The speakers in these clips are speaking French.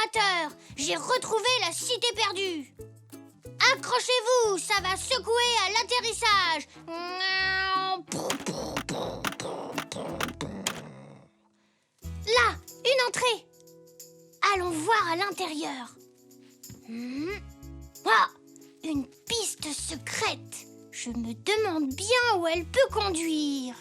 explorateur! J'ai retrouvé la cité perdue! Accrochez-vous, ça va secouer à l'atterrissage! Là, une entrée! Allons voir à l'intérieur. Ah, une piste secrète. Je me demande bien où elle peut conduire.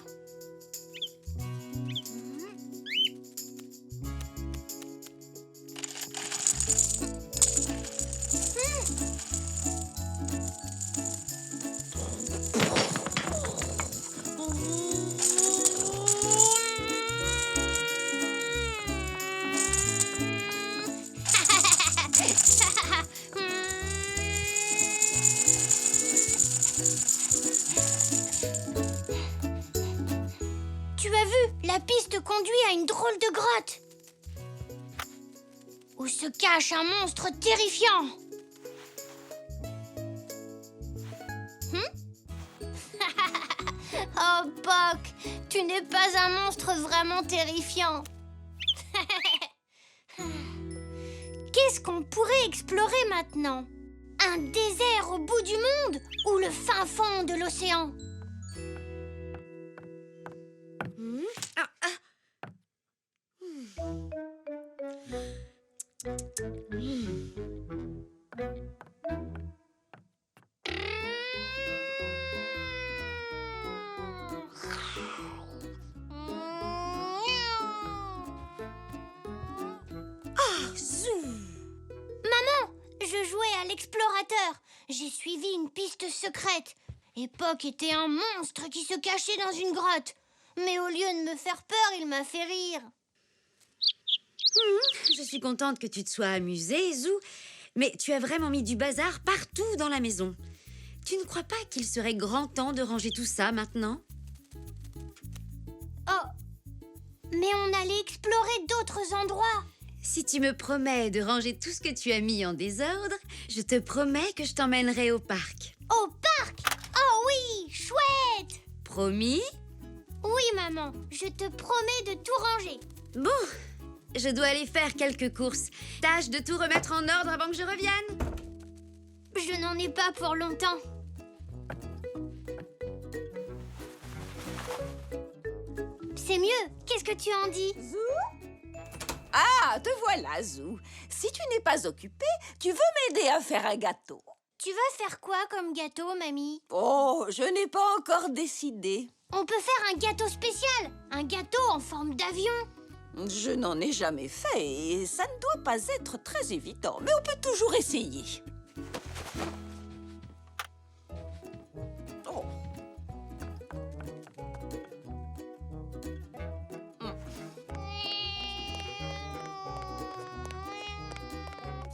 Tu as vu, la piste conduit à une drôle de grotte où se cache un monstre terrifiant. Oh, Poc, tu n'es pas un monstre vraiment terrifiant. Qu'est-ce qu'on pourrait explorer maintenant? Un désert au bout du monde ou le fin fond de l'océan? Maman, je jouais à l'explorateur. J'ai suivi une piste secrète. Et Poc était un monstre qui se cachait dans une grotte. Mais au lieu de me faire peur, il m'a fait rire. Je suis contente que tu te sois amusée, Zou. Mais tu as vraiment mis du bazar partout dans la maison. Tu ne crois pas qu'il serait grand temps de ranger tout ça maintenant? Oh, mais on allait explorer d'autres endroits. Si tu me promets de ranger tout ce que tu as mis en désordre, je te promets que je t'emmènerai au parc. Au parc? Oh oui, chouette! Promis? Oui, maman, je te promets de tout ranger. Bon, je dois aller faire quelques courses. Tâche de tout remettre en ordre avant que je revienne. Je n'en ai pas pour longtemps. C'est mieux. Qu'est-ce que tu en dis? Ah, te voilà, Zou. Si tu n'es pas occupée, tu veux m'aider à faire un gâteau? Tu vas faire quoi comme gâteau, mamie? Oh, je n'ai pas encore décidé. On peut faire un gâteau spécial. Un gâteau en forme d'avion. Je n'en ai jamais fait et ça ne doit pas être très évident, mais on peut toujours essayer. Oh.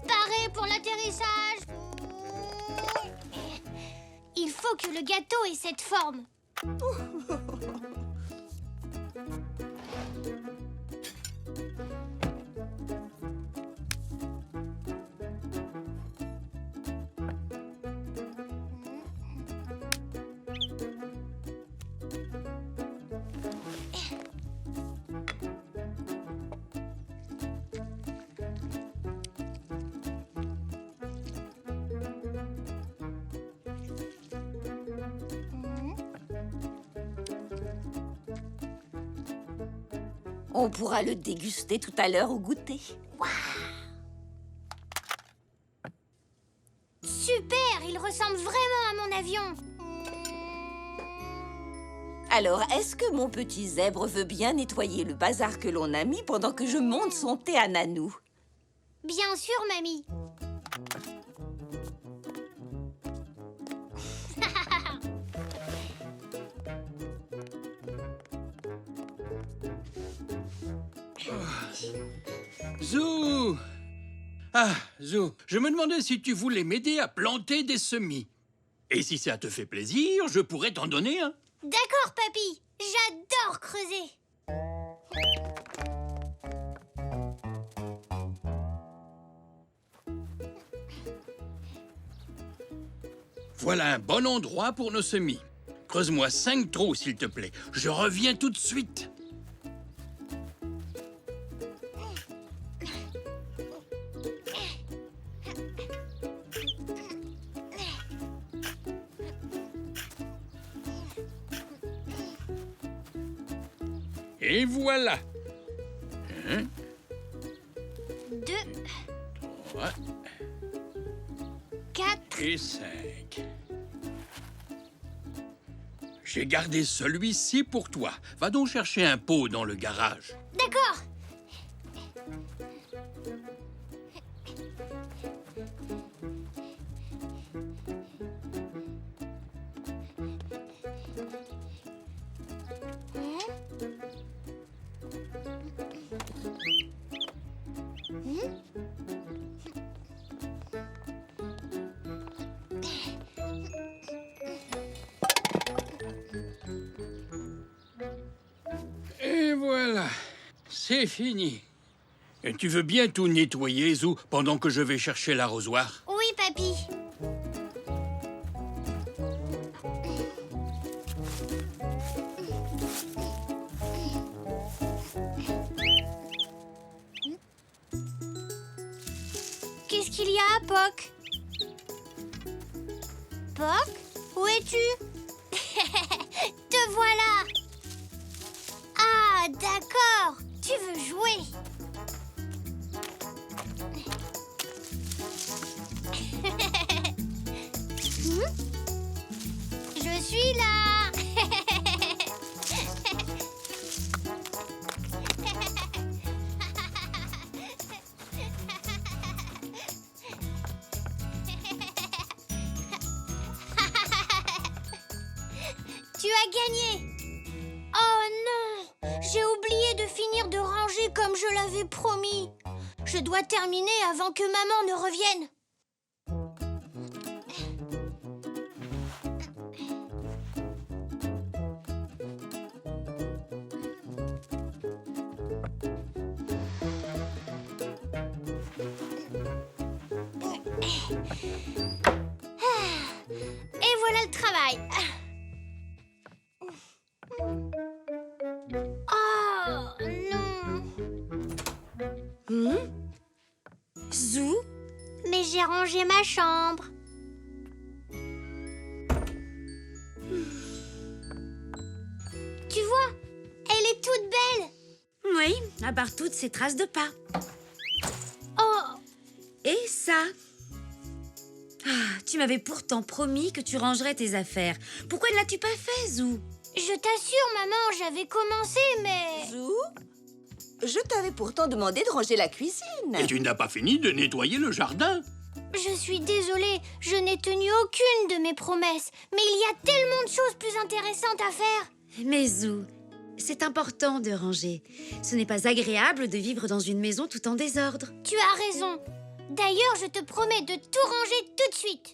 Paré pour l'atterrissage. Il faut que le gâteau ait cette forme. On pourra le déguster tout à l'heure au goûter. Super, il ressemble vraiment à mon avion. Alors, est-ce que mon petit zèbre veut bien nettoyer le bazar que l'on a mis pendant que je monte son thé à Nanou? Bien sûr, mamie. Zou! Ah, Zou, je me demandais si tu voulais m'aider à planter des semis. Et si ça te fait plaisir, je pourrais t'en donner un. D'accord, papy. J'adore creuser. Voilà un bon endroit pour nos semis. Creuse-moi 5 trous, s'il te plaît. Je reviens tout de suite. Et voilà. 2, 3 4. et 5. J'ai gardé celui-ci pour toi. Va donc chercher un pot dans le garage. D'accord. Et voilà. C'est fini. Et tu veux bien tout nettoyer, Zou, pendant que je vais chercher l'arrosoir? Oui, papy. Qu'est-ce qu'il y a, Poc? Poc? Où es-tu? Te voilà! Ah, d'accord! Tu veux jouer? Je suis là! Tu as gagné! Oh non! J'ai oublié de finir de ranger comme je l'avais promis. Je dois terminer avant que maman ne revienne. Et voilà le travail. Oh non! Zou, Mais j'ai rangé ma chambre. Tu vois, elle est toute belle. oui, à part toutes ces traces de pas. Oh, Et ça? Ah, tu m'avais pourtant promis que tu rangerais tes affaires. Pourquoi ne l'as-tu pas fait, Zou? je t'assure, maman, j'avais commencé, mais... Zou, je t'avais pourtant demandé de ranger la cuisine. Et tu n'as pas fini de nettoyer le jardin? Je suis désolée, je n'ai tenu aucune de mes promesses. Mais il y a tellement de choses plus intéressantes à faire. Mais Zou, c'est important de ranger. Ce n'est pas agréable de vivre dans une maison tout en désordre. Tu as raison. D'ailleurs, je te promets de tout ranger tout de suite.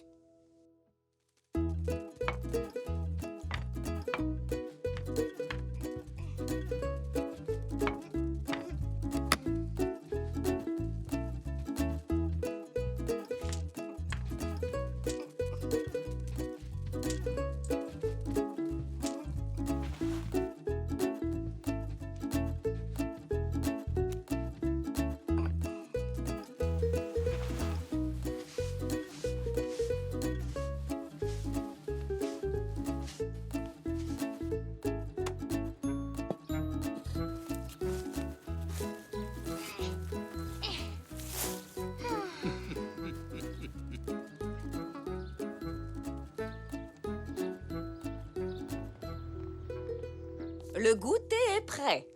Le goûter est prêt.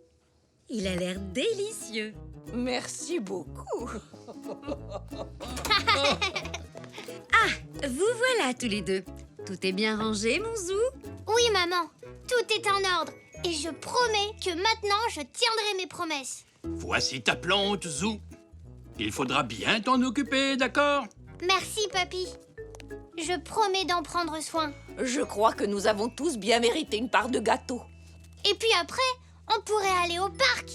Il a l'air délicieux. Merci beaucoup. Vous voilà tous les deux. Tout est bien rangé, mon Zou? Oui, maman, tout est en ordre. Et je promets que maintenant, je tiendrai mes promesses. Voici ta plante, Zou. Il faudra bien t'en occuper, d'accord? Merci, papy. Je promets d'en prendre soin. Je crois que nous avons tous bien mérité une part de gâteau. Et puis après, on pourrait aller au parc.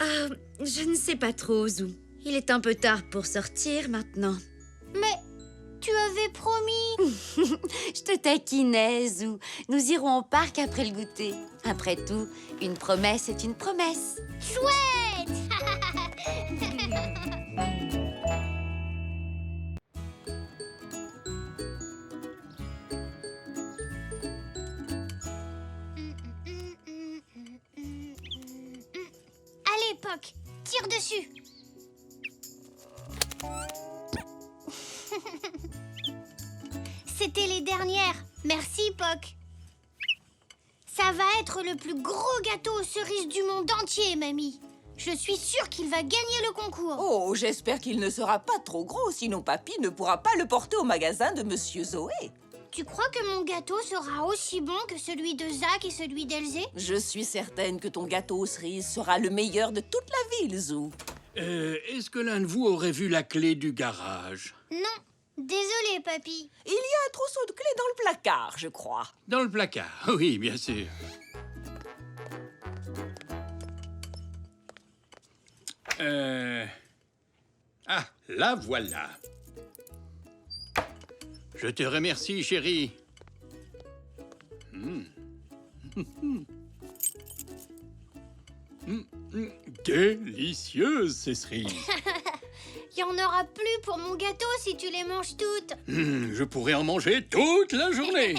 Ah, je ne sais pas trop, Zou. Il est un peu tard pour sortir maintenant. Mais tu avais promis. Je te taquinais, Zou. Nous irons au parc après le goûter. Après tout, une promesse est une promesse. Chouette. Poc. Tire dessus. C'était les dernières. Merci, Poc. Ça va être le plus gros gâteau aux cerises du monde entier, mamie. Je suis sûre qu'il va gagner le concours. Oh, j'espère qu'il ne sera pas trop gros, sinon papy ne pourra pas le porter au magasin de Monsieur Zoé. Tu crois que mon gâteau sera aussi bon que celui de Zach et celui d'Elzé? Je suis certaine que ton gâteau aux cerises sera le meilleur de toute la ville, Zou. Est-ce que l'un de vous aurait vu la clé du garage? Non. Désolé, papy. Il y a un trousseau de clés dans le placard, je crois. Dans le placard, oui, bien sûr. Ah, la voilà. Je te remercie, chérie. Délicieuses, ces cerises. Il y en aura plus pour mon gâteau si tu les manges toutes. Je pourrais en manger toute la journée.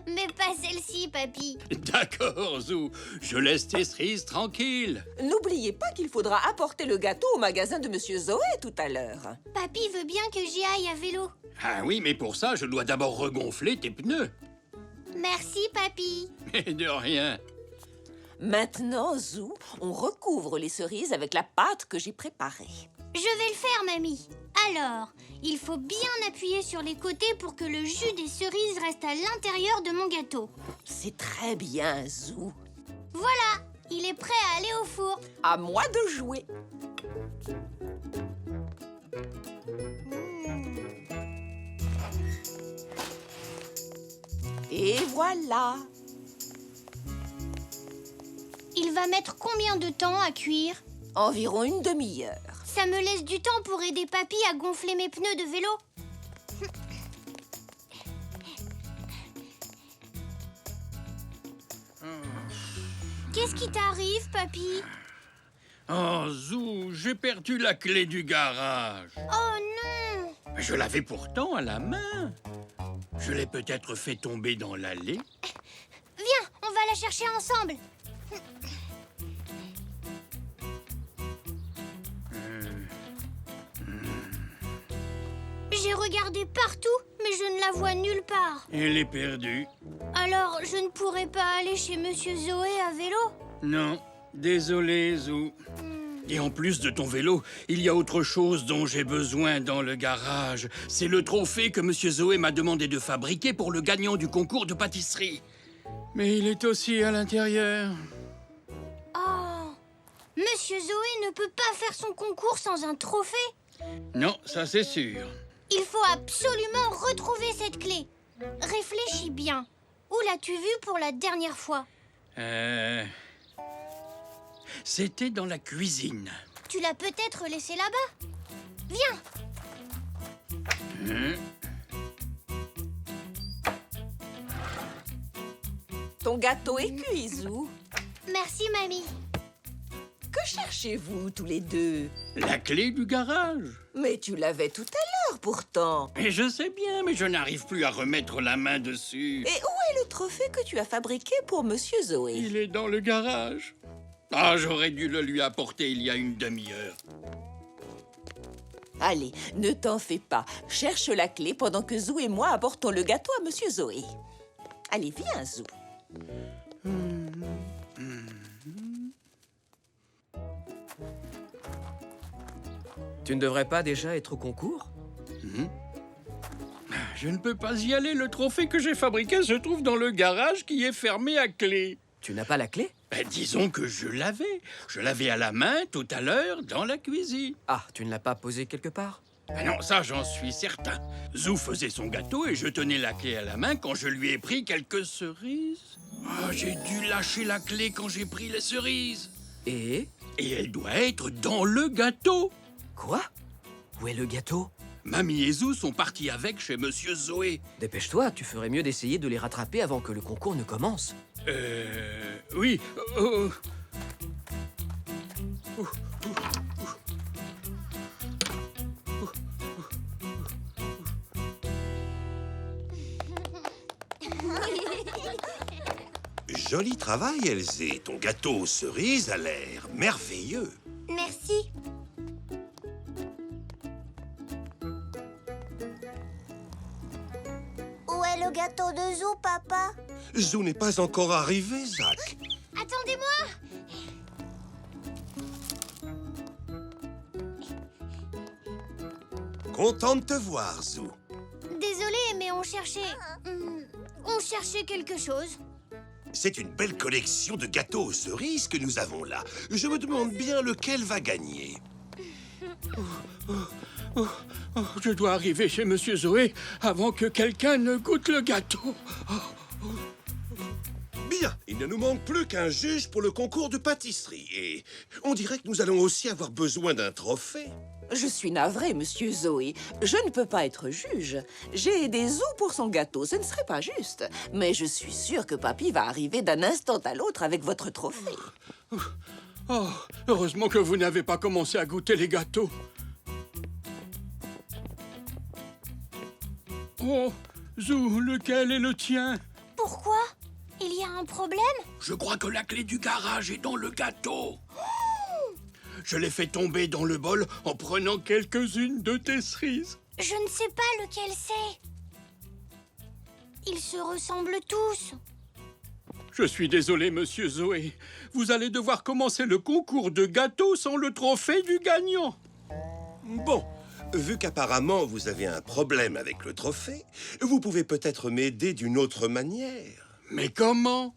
Mais pas celle-ci, papy. D'accord, Zou. Je laisse tes cerises tranquilles. N'oubliez pas qu'il faudra apporter le gâteau au magasin de Monsieur Zoé tout à l'heure. Papy veut bien que j'y aille à vélo. Ah oui, mais pour ça, je dois d'abord regonfler tes pneus. Merci, papy. Mais de rien. Maintenant, Zou, on recouvre les cerises avec la pâte que j'ai préparée. Je vais le faire, mamie. Alors, il faut bien appuyer sur les côtés pour que le jus des cerises reste à l'intérieur de mon gâteau. C'est très bien, Zou. Voilà, il est prêt à aller au four. À moi de jouer. Et voilà. Il va mettre combien de temps à cuire? Environ une demi-heure. Ça me laisse du temps pour aider papy à gonfler mes pneus de vélo. Qu'est-ce qui t'arrive, papy? Oh, Zou, j'ai perdu la clé du garage. Oh non! Je l'avais pourtant à la main. Je l'ai peut-être fait tomber dans l'allée. Viens, on va la chercher ensemble. J'ai regardé partout, mais je ne la vois nulle part. Elle est perdue. Alors, je ne pourrais pas aller chez Monsieur Zoé à vélo? Non, désolé, Zou. Et en plus de ton vélo, il y a autre chose dont j'ai besoin dans le garage. C'est le trophée que Monsieur Zoé m'a demandé de fabriquer pour le gagnant du concours de pâtisserie. Mais il est aussi à l'intérieur. Oh! Monsieur Zoé ne peut pas faire son concours sans un trophée. Non, ça c'est sûr. Il faut absolument retrouver cette clé. Réfléchis bien. Où l'as-tu vue pour la dernière fois? C'était dans la cuisine. Tu l'as peut-être laissée là-bas. Viens. Ton gâteau est cuit, Zou. Merci, mamie. Que cherchez-vous tous les deux? La clé du garage. Mais tu l'avais tout à l'heure, pourtant. Et je sais bien, mais je n'arrive plus à remettre la main dessus. Et où est le trophée que tu as fabriqué pour Monsieur Zoé? Il est dans le garage. Ah, j'aurais dû le lui apporter il y a une demi-heure. Allez, ne t'en fais pas. Cherche la clé pendant que Zou et moi apportons le gâteau à Monsieur Zoé. Allez, viens, Zou. Tu ne devrais pas déjà être au concours? Je ne peux pas y aller. Le trophée que j'ai fabriqué se trouve dans le garage qui est fermé à clé. Tu n'as pas la clé? Disons que je l'avais. Je l'avais à la main tout à l'heure dans la cuisine. Ah, tu ne l'as pas posée quelque part? Non, ça j'en suis certain. Zou faisait son gâteau et je tenais la clé à la main quand je lui ai pris quelques cerises. Ah, j'ai dû lâcher la clé quand j'ai pris les cerises. Et? Et elle doit être dans le gâteau. Quoi? Où est le gâteau? Mamie et Zou sont partis avec chez Monsieur Zoé. Dépêche-toi, tu ferais mieux d'essayer de les rattraper avant que le concours ne commence. Oui. Oh. Joli travail, Elzé. Ton gâteau aux cerises a l'air merveilleux. Merci. Où est le gâteau de Zou, papa? Zou n'est pas encore arrivé, Zach. Attendez-moi. Content de te voir, Zou. Désolée, mais on cherchait quelque chose. C'est une belle collection de gâteaux aux cerises que nous avons là. Je me demande bien lequel va gagner. Je dois arriver chez Monsieur Zoé avant que quelqu'un ne goûte le gâteau. Bien, il ne nous manque plus qu'un juge pour le concours de pâtisserie. Et on dirait que nous allons aussi avoir besoin d'un trophée. Je suis navrée, monsieur Zoé. Je ne peux pas être juge. J'ai des os pour son gâteau, ce ne serait pas juste. Mais je suis sûre que papy va arriver d'un instant à l'autre avec votre trophée. Oh, heureusement que vous n'avez pas commencé à goûter les gâteaux. Oh, Zou, lequel est le tien? Pourquoi? Il y a un problème? Je crois que la clé du garage est dans le gâteau. Je l'ai fait tomber dans le bol en prenant quelques-unes de tes cerises. Je ne sais pas lequel c'est. Ils se ressemblent tous. Je suis désolé, Monsieur Zoé. Vous allez devoir commencer le concours de gâteaux sans le trophée du gagnant. Bon, vu qu'apparemment vous avez un problème avec le trophée, vous pouvez peut-être m'aider d'une autre manière. Mais comment?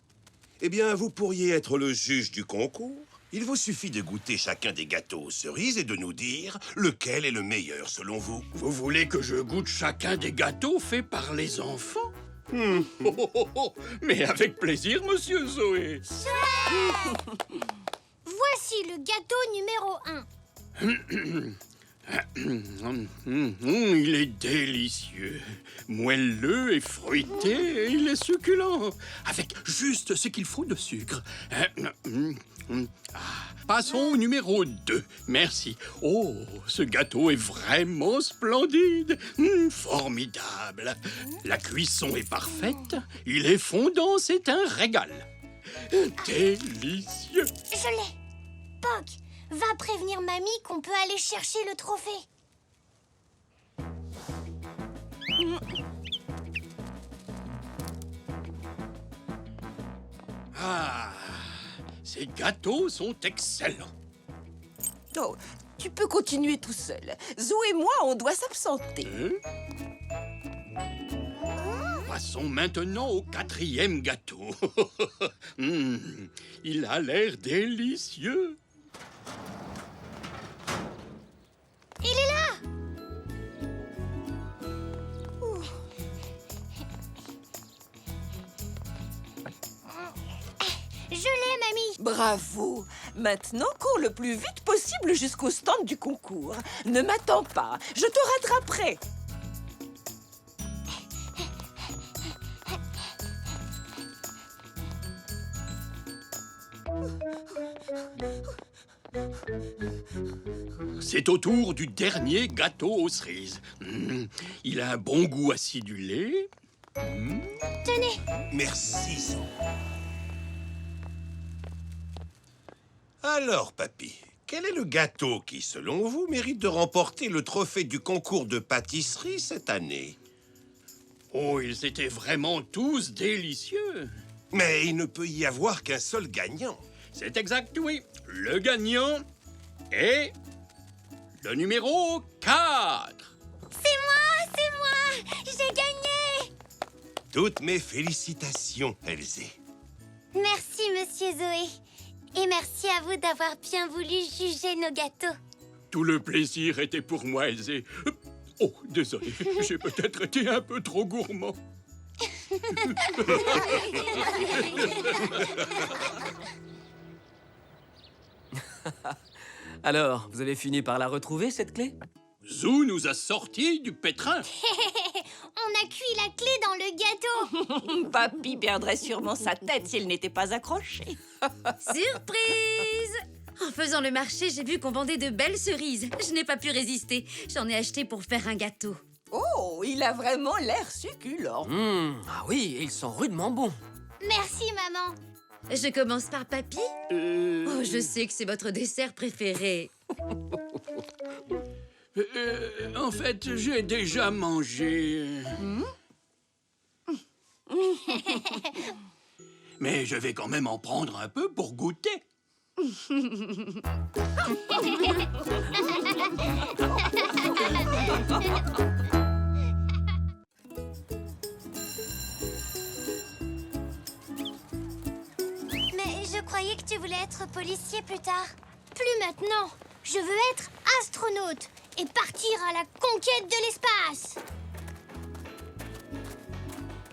Eh bien, vous pourriez être le juge du concours. Il vous suffit de goûter chacun des gâteaux aux cerises et de nous dire lequel est le meilleur selon vous. Vous voulez que je goûte chacun des gâteaux faits par les enfants? Oh, oh, oh, oh. Mais avec plaisir, Monsieur Zoé. Voici le gâteau numéro 1. Il est délicieux, moelleux et fruité, et il est succulent, avec juste ce qu'il faut de sucre. Passons au numéro 2. Merci. Oh, ce gâteau est vraiment splendide. Formidable. La cuisson est parfaite. Il est fondant, c'est un régal. Délicieux. Je l'ai. Poc, va prévenir mamie qu'on peut aller chercher le trophée. Ah, ces gâteaux sont excellents. Oh, tu peux continuer tout seul. Zou et moi, on doit s'absenter. Passons maintenant au 4e gâteau. Il a l'air délicieux. Il est là. Je l'ai, mamie. Bravo. Maintenant, cours le plus vite possible jusqu'au stand du concours. Ne m'attends pas, je te rattraperai. C'est au tour du dernier gâteau aux cerises. Il a un bon goût acidulé. Tenez. Merci, Zou. Alors, papy, quel est le gâteau qui, selon vous, mérite de remporter le trophée du concours de pâtisserie cette année? Oh, ils étaient vraiment tous délicieux. Mais il ne peut y avoir qu'un seul gagnant. C'est exact, oui. Le gagnant est le numéro 4. C'est moi. J'ai gagné. Toutes mes félicitations, Elzé. Merci, monsieur Zoé. Et merci à vous d'avoir bien voulu juger nos gâteaux. Tout le plaisir était pour moi, Elzé. Oh, désolé, j'ai peut-être été un peu trop gourmand. Alors, vous avez fini par la retrouver, cette clé? Zou nous a sortis du pétrin. On a cuit la clé dans le gâteau. Papy perdrait sûrement sa tête si elle n'était pas accrochée. Surprise! En faisant le marché, j'ai vu qu'on vendait de belles cerises. Je n'ai pas pu résister. J'en ai acheté pour faire un gâteau. Oh, il a vraiment l'air succulent. Ah oui, ils sont rudement bons. Merci, maman. Je commence par Papy. Oh, je sais que c'est votre dessert préféré. En fait, j'ai déjà mangé. Mais je vais quand même en prendre un peu pour goûter. Mais je croyais que tu voulais être policier plus tard. Plus maintenant. Je veux être astronaute et partir à la conquête de l'espace.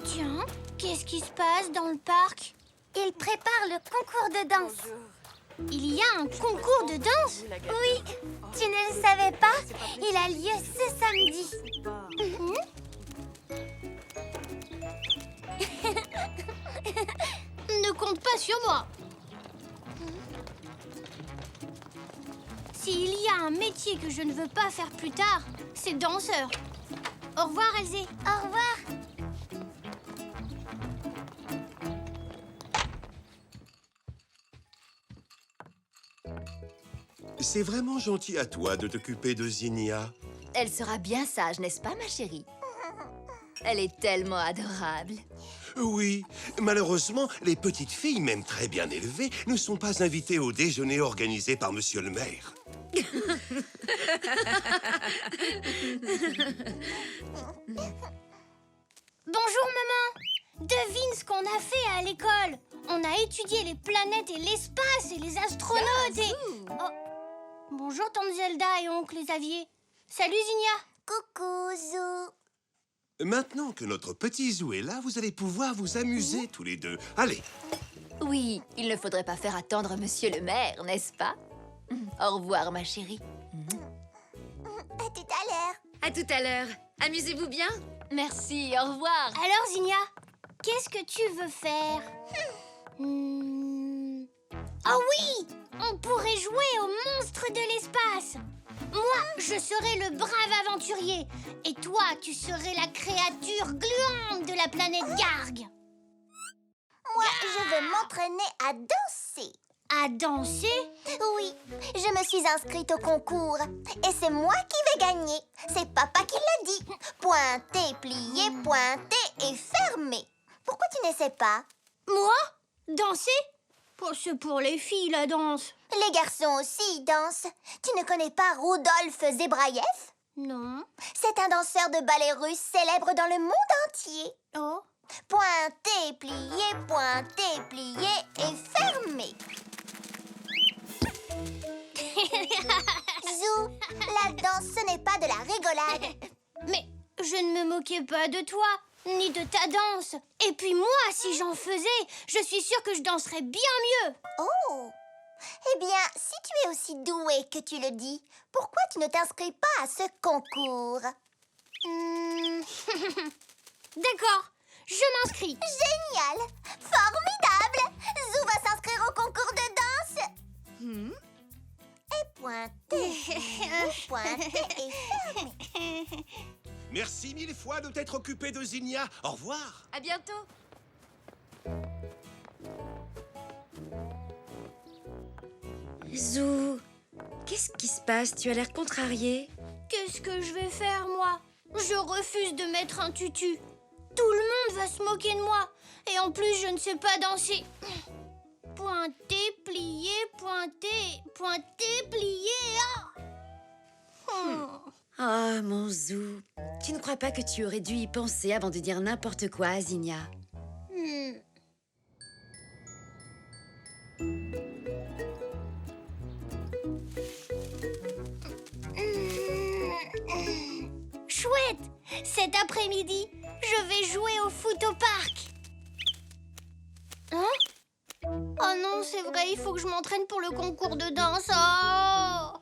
Tiens, qu'est-ce qui se passe dans le parc? Il prépare le concours de danse. Il y a un concours de danse? Oui, tu ne le savais pas? Il a lieu ce samedi. Ne compte pas sur moi. S'il y a un métier que je ne veux pas faire plus tard, c'est danseur. Au revoir, Elzé. Au revoir. C'est vraiment gentil à toi de t'occuper de Zinnia. Elle sera bien sage, n'est-ce pas, ma chérie? Elle est tellement adorable. Oui, malheureusement, les petites filles, même très bien élevées, ne sont pas invitées au déjeuner organisé par Monsieur le maire. Bonjour, maman. Devine ce qu'on a fait à l'école. On a étudié les planètes et l'espace et les astronautes et... Oh. Bonjour, tante Zelda et oncle Xavier. Salut, Zinnia. Coucou, Zou. Maintenant que notre petit Zou est là, vous allez pouvoir vous amuser tous les deux. Allez, Oui, il ne faudrait pas faire attendre monsieur le maire, n'est-ce pas? Au revoir, ma chérie. À tout à l'heure. À tout à l'heure. Amusez-vous bien. Merci, au revoir. Alors, Zinnia, qu'est-ce que tu veux faire? Ah oui! On pourrait jouer au monstre de l'espace. Moi, je serais le brave aventurier. Et toi, tu serais la créature gluante de la planète Garg. Moi, je veux m'entraîner à danser. À danser? Oui, je me suis inscrite au concours. Et c'est moi qui vais gagner. C'est papa qui l'a dit. Pointer, plier, pointer et fermer. Pourquoi tu ne sais pas? Moi? Danser? Oh, c'est pour les filles, la danse. Les garçons aussi dansent. Tu ne connais pas Rudolf Zebraïev? Non. C'est un danseur de ballet russe célèbre dans le monde entier. Oh. Pointer, plier et fermer. Zou, la danse, ce n'est pas de la rigolade. Mais je ne me moquais pas de toi, ni de ta danse. Et puis moi, si j'en faisais, je suis sûre que je danserais bien mieux. Oh! Eh bien, si tu es aussi doué que tu le dis, pourquoi tu ne t'inscris pas à ce concours? D'accord, je m'inscris. Génial! Formidable! Zou va s'inscrire au concours de danse. Et pointer et fermer. merci mille fois de t'être occupé de Zinnia. Au revoir. À bientôt. Zou, qu'est-ce qui se passe? Tu as l'air contrarié. Qu'est-ce que je vais faire, moi? Je refuse de mettre un tutu. Tout le monde va se moquer de moi. Et en plus, je ne sais pas danser. Pointer, plier, plier. Oh, mon Zou, tu ne crois pas que tu aurais dû y penser avant de dire n'importe quoi à Zinnia? Chouette! Cet après-midi, je vais jouer au foot au parc. Hein? Oh non, c'est vrai, il faut que je m'entraîne pour le concours de danse. Oh!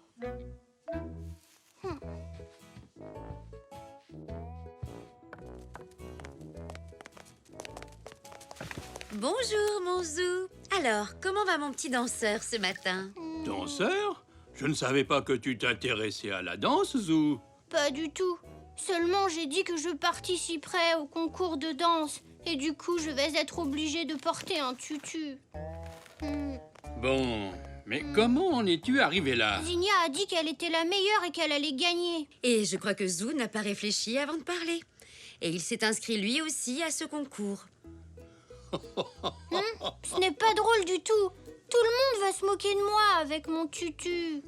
Bonjour, mon Zou. Alors, comment va mon petit danseur ce matin? Danseur? Je ne savais pas que tu t'intéressais à la danse, Zou. Pas du tout. Seulement, j'ai dit que je participerais au concours de danse. Et du coup, je vais être obligée de porter un tutu. Bon, mais comment en es-tu arrivé là? Zinnia a dit qu'elle était la meilleure et qu'elle allait gagner. Et je crois que Zou n'a pas réfléchi avant de parler. Et il s'est inscrit lui aussi à ce concours. Ce n'est pas drôle du tout. Tout le monde va se moquer de moi avec mon tutu.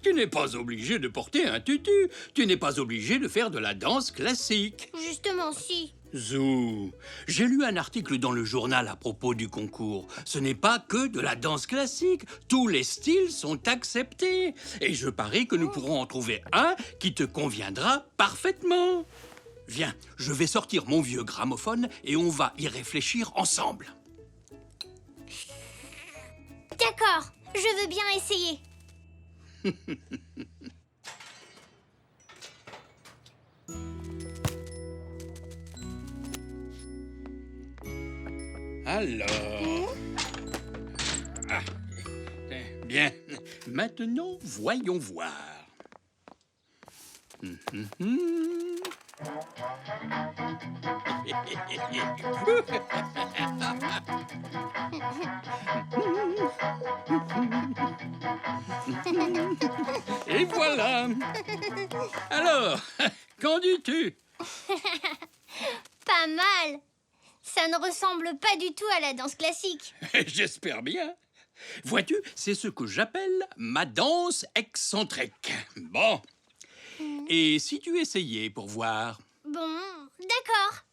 Tu n'es pas obligé de porter un tutu. Tu n'es pas obligé de faire de la danse classique. Justement, si. Zou, j'ai lu un article dans le journal à propos du concours. Ce n'est pas que de la danse classique. Tous les styles sont acceptés. Et je parie que nous pourrons en trouver un qui te conviendra parfaitement. Viens, je vais sortir mon vieux gramophone et on va y réfléchir ensemble. D'accord, je veux bien essayer. Alors... Ah, bien. Maintenant, voyons voir. Et voilà. Alors, qu'en dis-tu? Pas mal. Ça ne ressemble pas du tout à la danse classique. J'espère bien. Vois-tu, c'est ce que j'appelle ma danse excentrique. Bon. Et si tu essayais pour voir? Bon, d'accord.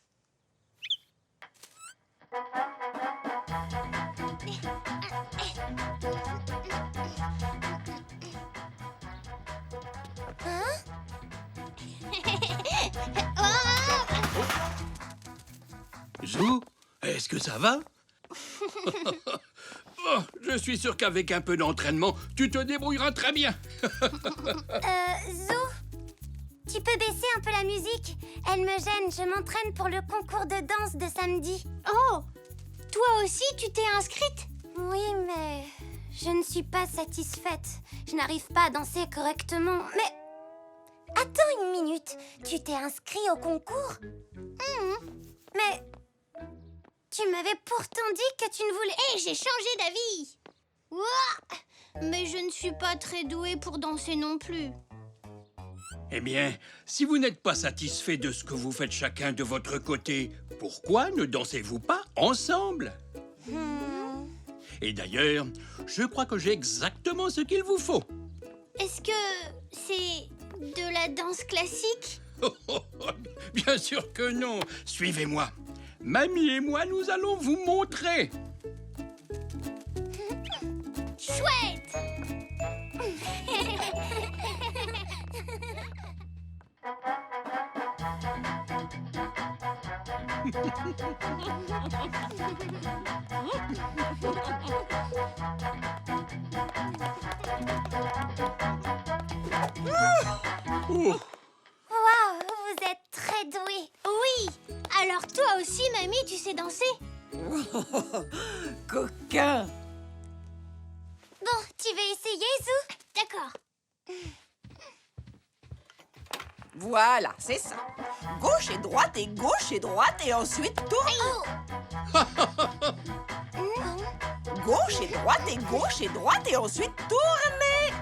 Zou, est-ce que ça va? Oh, je suis sûr qu'avec un peu d'entraînement, tu te débrouilleras très bien. Zou, tu peux baisser un peu la musique? Elle me gêne, je m'entraîne pour le concours de danse de samedi. Oh, toi aussi, tu t'es inscrite? Oui, mais je ne suis pas satisfaite. Je n'arrive pas à danser correctement. Mais attends une minute, tu t'es inscrit au concours? Mais tu m'avais pourtant dit que tu ne voulais... Hé, j'ai changé d'avis. Ouah, mais je ne suis pas très douée pour danser non plus. Eh bien, si vous n'êtes pas satisfait de ce que vous faites chacun de votre côté, pourquoi ne dansez-vous pas ensemble? Et d'ailleurs, je crois que j'ai exactement ce qu'il vous faut. Est-ce que c'est de la danse classique? Bien sûr que non. Suivez-moi. Mamie et moi, nous allons vous montrer. Chouette! Oh, Waouh, vous êtes très doués. Oui! Alors toi aussi, mamie, tu sais danser? Coquin! Bon, tu veux essayer, Zou? D'accord. Voilà, c'est ça. Gauche et droite et ensuite tourne. Gauche et droite et ensuite tournez.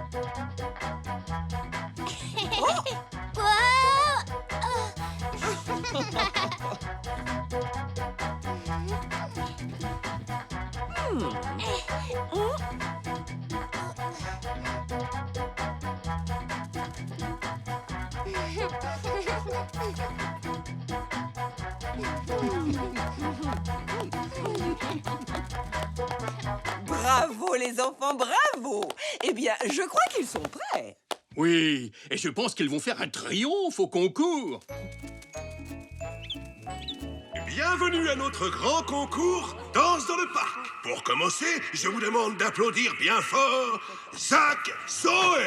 Bravo les enfants, bravo! Eh bien, je crois qu'ils sont prêts. oui, et je pense qu'ils vont faire un triomphe au concours. Bienvenue à notre grand concours Danse dans le parc. Pour commencer, je vous demande d'applaudir bien fort Zach Zoé.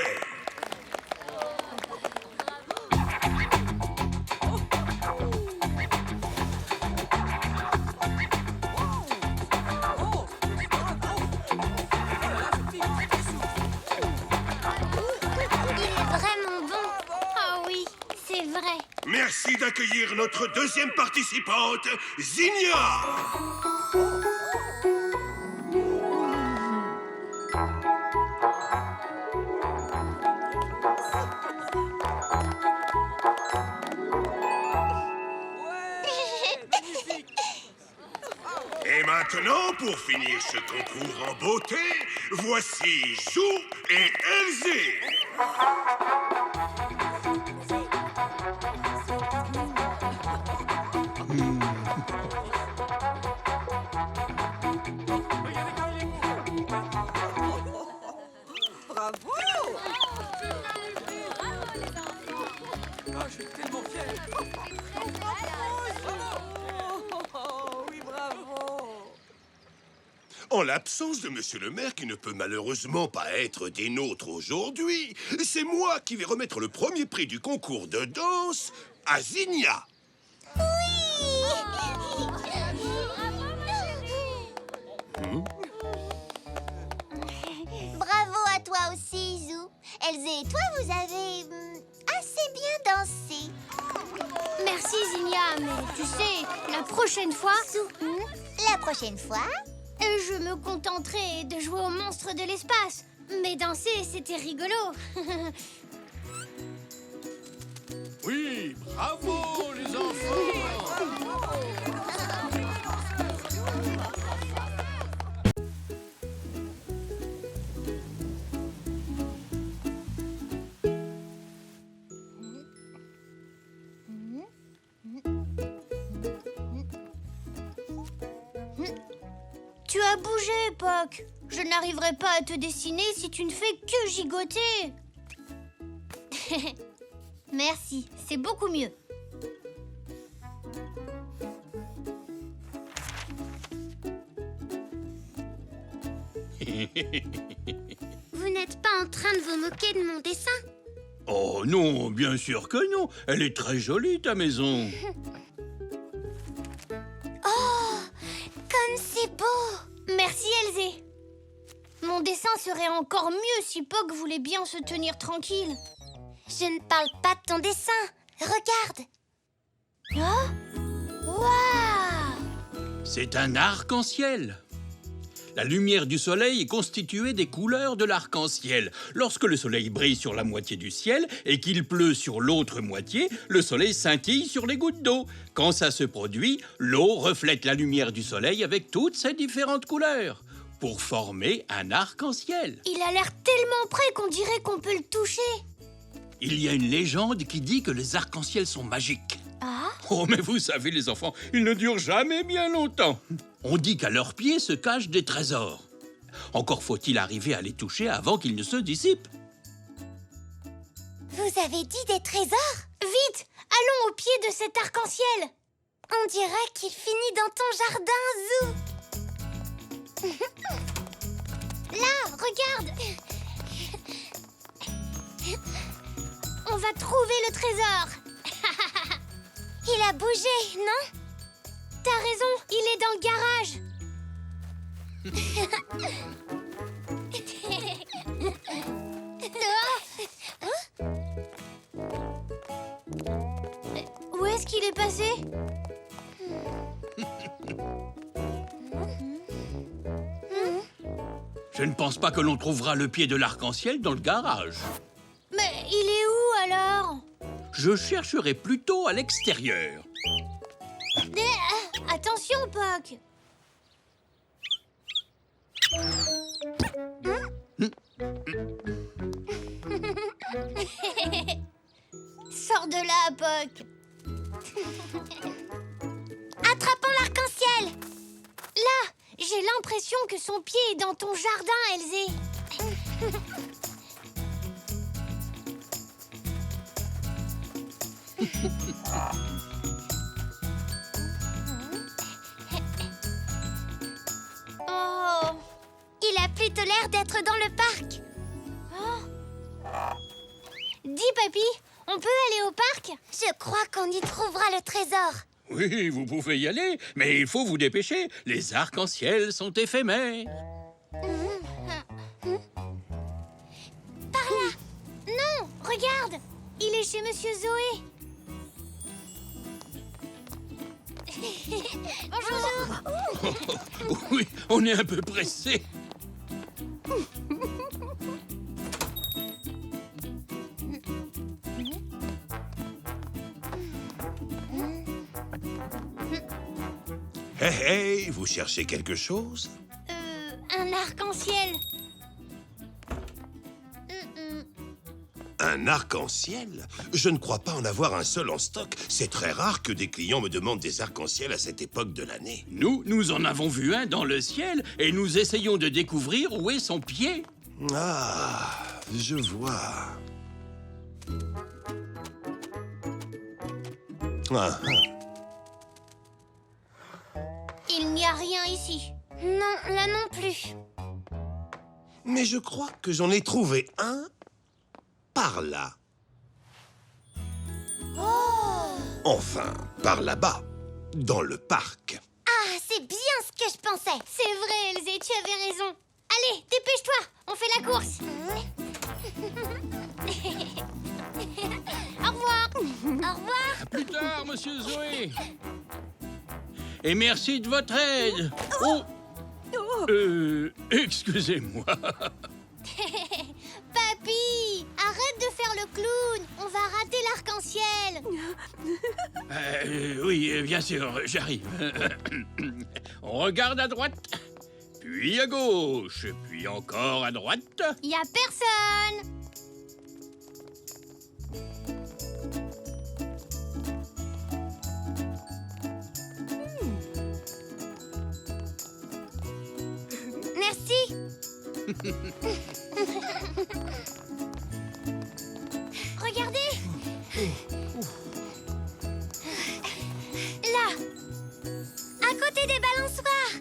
Il est vraiment bon. Ah oui, c'est vrai. Merci d'accueillir notre deuxième participante, Zinnia. maintenant, pour finir ce concours en beauté, voici Zou et Elzé. Bravo! Ah, je suis tellement fier. Oh, oui, bravo! En l'absence de monsieur le maire qui ne peut malheureusement pas être des nôtres aujourd'hui, c'est moi qui vais remettre le premier prix du concours de danse à Zinnia. Bravo à toi aussi, Zou. Elzé et toi, vous avez assez bien dansé. Merci, Zinnia, mais tu sais, la prochaine fois, La prochaine fois, je me contenterai de jouer au monstre de l'espace. Mais danser, c'était rigolo. Oui, bravo les enfants. Tu as bougé, Poc. Je n'arriverai pas à te dessiner si tu ne fais que gigoter. Merci, c'est beaucoup mieux. vous n'êtes pas en train de vous moquer de mon dessin? Oh non, bien sûr que non. Elle est très jolie, ta maison. Comme c'est beau! Merci, Elzé. Mon dessin serait encore mieux si Poc voulait bien se tenir tranquille. Je ne parle pas de ton dessin. Regarde! Waouh! C'est un arc-en-ciel. La lumière du soleil est constituée des couleurs de l'arc-en-ciel. Lorsque le soleil brille sur la moitié du ciel et qu'il pleut sur l'autre moitié, le soleil scintille sur les gouttes d'eau. Quand ça se produit, l'eau reflète la lumière du soleil avec toutes ses différentes couleurs pour former un arc-en-ciel. Il a l'air tellement près qu'on dirait qu'on peut le toucher. Il y a une légende qui dit que les arcs-en-ciel sont magiques. Ah? Oh, mais vous savez, les enfants, ils ne durent jamais bien longtemps. On dit qu'à leurs pieds se cachent des trésors. Encore faut-il arriver à les toucher avant qu'ils ne se dissipent. Vous avez dit des trésors? Vite, allons au pied de cet arc-en-ciel. On dirait qu'il finit dans ton jardin, Zou. Là, regarde. On va trouver le trésor. Il a bougé, non? T'as raison, il est dans le garage. Où est-ce qu'il est passé? Je ne pense pas que l'on trouvera le pied de l'arc-en-ciel dans le garage. Mais il est où alors? Je chercherai plutôt à l'extérieur. Attention, Poc. Sors de là, Poc. Attrapons l'arc-en-ciel. Là, j'ai l'impression que son pied est dans ton jardin, Elzé. Oh. Il a plutôt l'air d'être dans le parc. Dis, Papy, on peut aller au parc? Je crois qu'on y trouvera le trésor. Oui, vous pouvez y aller, mais il faut vous dépêcher. Les arcs-en-ciel sont éphémères. Par là. Non, regarde. Il est chez Monsieur Zoé. Bonjour. Oui, on est un peu pressé. Hey, vous cherchez quelque chose? Un arc-en-ciel. Un arc-en-ciel? Je ne crois pas en avoir un seul en stock. C'est très rare que des clients me demandent des arcs-en-ciel à cette époque de l'année. Nous en avons vu un dans le ciel et nous essayons de découvrir où est son pied. Ah, je vois. Ah, Il n'y a rien ici. Non, là non plus. mais je crois que j'en ai trouvé un par là. Enfin, par là-bas, dans le parc. Ah, c'est bien ce que je pensais. C'est vrai, Elzé, tu avais raison. Allez, dépêche-toi, on fait la course. Au revoir. Au revoir. À plus tard, monsieur Zoé. Et merci de votre aide. Oh. Excusez-moi. Papy, arrête de faire le clown. On va rater l'arc-en-ciel. Oui, bien sûr, j'arrive. On regarde à droite, puis à gauche, puis encore à droite. Y a personne. Merci. Regardez. Là. À côté des balançoires.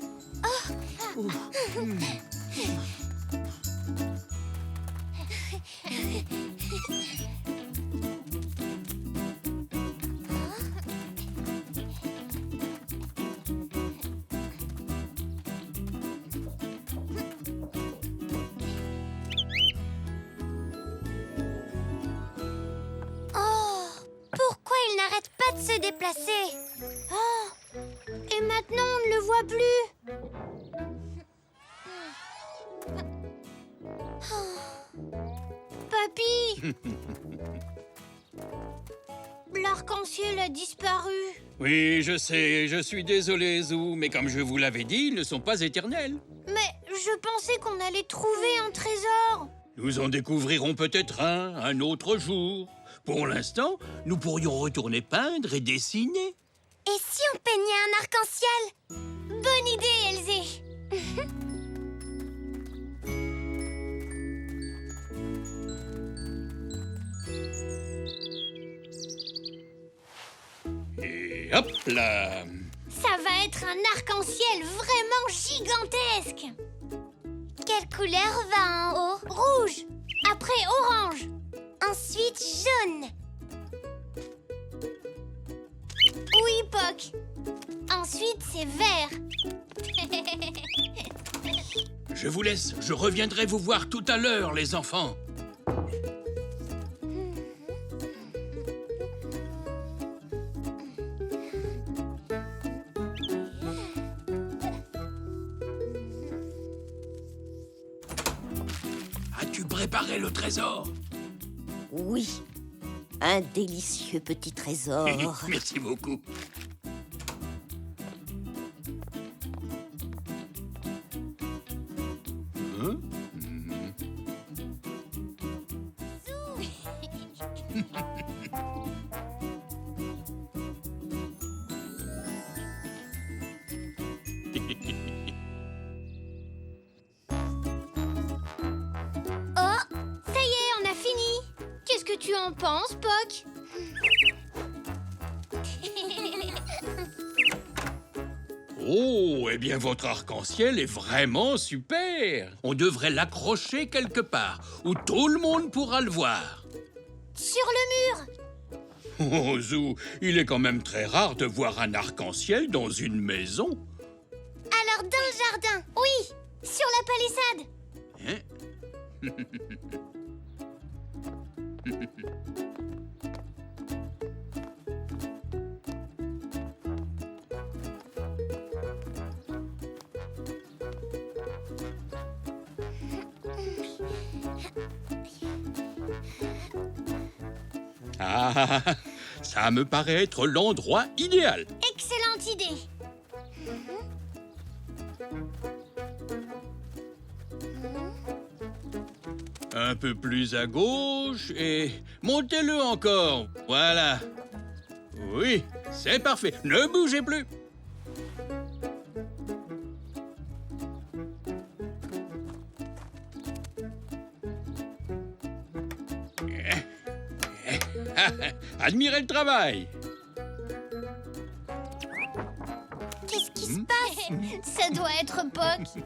Pourquoi il n'arrête pas de se déplacer? Et maintenant, on ne le voit plus. Papy. L'arc-en-ciel a disparu. Oui, je sais, je suis désolé, Zou, mais comme je vous l'avais dit, ils ne sont pas éternels. Mais je pensais qu'on allait trouver un trésor. Nous en découvrirons peut-être un autre jour. Pour l'instant, nous pourrions retourner peindre et dessiner. Et si on peignait un arc-en-ciel? Bonne idée, Elzé. Et hop là. Ça va être un arc-en-ciel vraiment gigantesque. Quelle couleur va en haut? Rouge, après orange, Ensuite jaune. oui, Poc. Ensuite, c'est vert. Je vous laisse, je reviendrai vous voir tout à l'heure, les enfants. As-tu préparé le trésor? Oui, un délicieux petit trésor. Merci beaucoup. Hein? Oh, ça y est, on a fini. Qu'est-ce que tu en penses, Poc? Oh, eh bien, votre arc-en-ciel est vraiment super. On devrait l'accrocher quelque part, où tout le monde pourra le voir. Sur le mur. Oh, Zou, il est quand même très rare de voir un arc-en-ciel dans une maison. Alors dans le jardin. Oui, sur la palissade. Hein? Ah, ça me paraît être l'endroit idéal. Excellente idée. Un peu plus à gauche et montez-le encore. Voilà. Oui, c'est parfait. Ne bougez plus. Admirez le travail. Qu'est-ce qui se passe? Ça doit être Poc.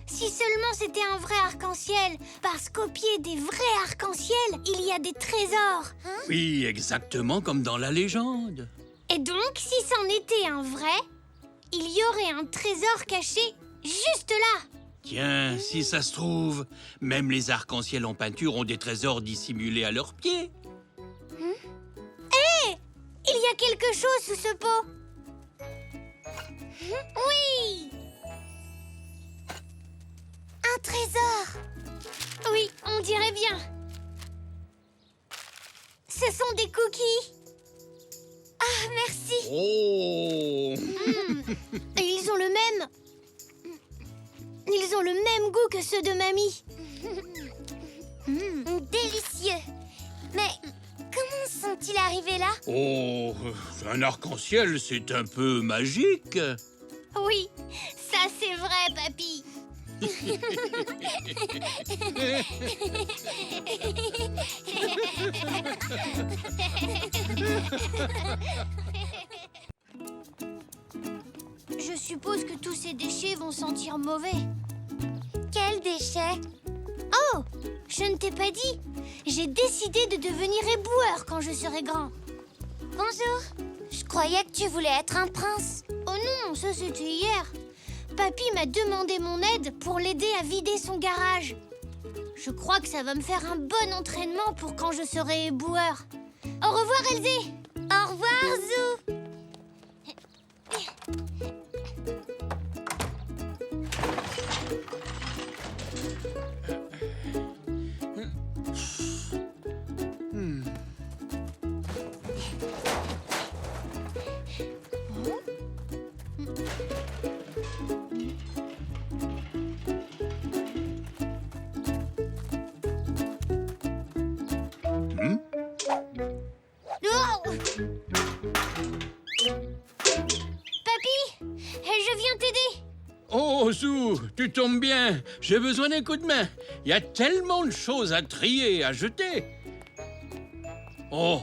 Si seulement c'était un vrai arc-en-ciel. Parce qu'au pied des vrais arcs-en-ciel, il y a des trésors. Oui, exactement comme dans la légende. Et donc, si c'en était un vrai, il y aurait un trésor caché juste là. Tiens, si ça se trouve, même les arcs-en-ciel en peinture ont des trésors dissimulés à leurs pieds. Hé! Il y a quelque chose sous ce pot. Oui! Un trésor! Oui, on dirait bien. Ce sont des cookies. Ah, merci! Oh! Et ils ont le même... Ils ont le même goût que ceux de mamie. Délicieux! Mais comment sont-ils arrivés là? Oh, un arc-en-ciel, c'est un peu magique. Oui, ça c'est vrai, papy. Je suppose que tous ces déchets vont sentir mauvais. Quels déchets? Oh, je ne t'ai pas dit. J'ai décidé de devenir éboueur quand je serai grand. Bonjour! Je croyais que tu voulais être un prince. Oh non, ça c'était hier. Papy m'a demandé mon aide pour l'aider à vider son garage. Je crois que ça va me faire un bon entraînement pour quand je serai éboueur. Au revoir, Elsie. Au revoir, Zou! Oh Papy, je viens t'aider. Oh, Zou, tu tombes bien. J'ai besoin d'un coup de main. Il y a tellement de choses à trier, à jeter. Oh,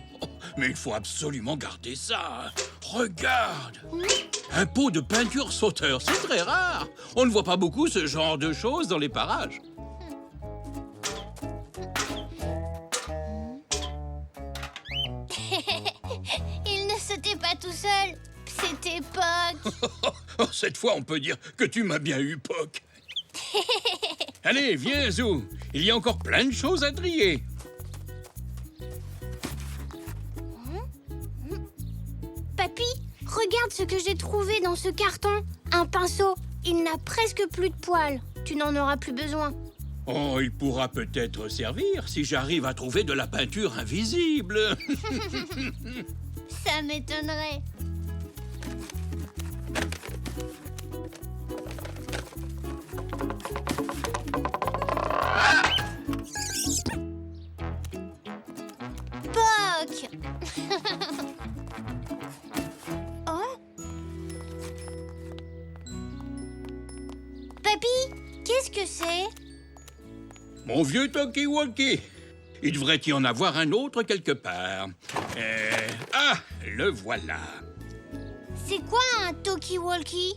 mais il faut absolument garder ça. Regarde. Un pot de peinture sauteur, c'est très rare. On ne voit pas beaucoup ce genre de choses dans les parages. Il ne sautait pas tout seul. C'était Poc. Oh, cette fois, on peut dire que tu m'as bien eu, Poc. Allez, viens, Zou. Il y a encore plein de choses à trier. Papy, regarde ce que j'ai trouvé dans ce carton. Un pinceau. Il n'a presque plus de poils. Tu n'en auras plus besoin. Oh, il pourra peut-être servir si j'arrive à trouver de la peinture invisible. Ça m'étonnerait. Poc. Oh. Papy, qu'est-ce que c'est? Mon vieux talkie-walkie. Il devrait y en avoir un autre quelque part. Ah, le voilà. C'est quoi un talkie-walkie?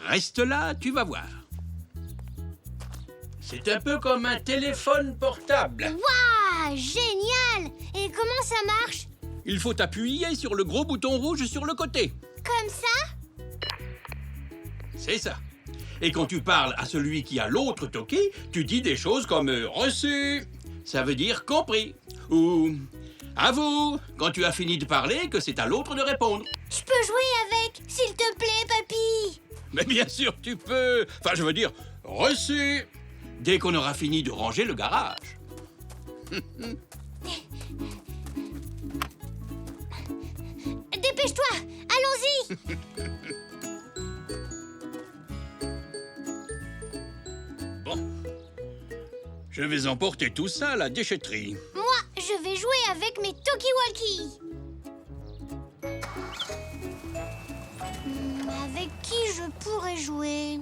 Reste là, tu vas voir. C'est un peu comme un téléphone portable. Waouh, génial! Et comment ça marche? Il faut appuyer sur le gros bouton rouge sur le côté. Comme ça? C'est ça. Et quand tu parles à celui qui a l'autre talkie, tu dis des choses comme « reçu ». Ça veut dire « compris ». Ou « à vous » quand tu as fini de parler, que c'est à l'autre de répondre. Je peux jouer avec, s'il te plaît, papy. Mais bien sûr, tu peux. Enfin, je veux dire « reçu » dès qu'on aura fini de ranger le garage. dépêche-toi. Allons-y. Bon. Je vais emporter tout ça à la déchetterie. Moi, je vais jouer avec mes talkie-walkie. Avec qui je pourrais jouer?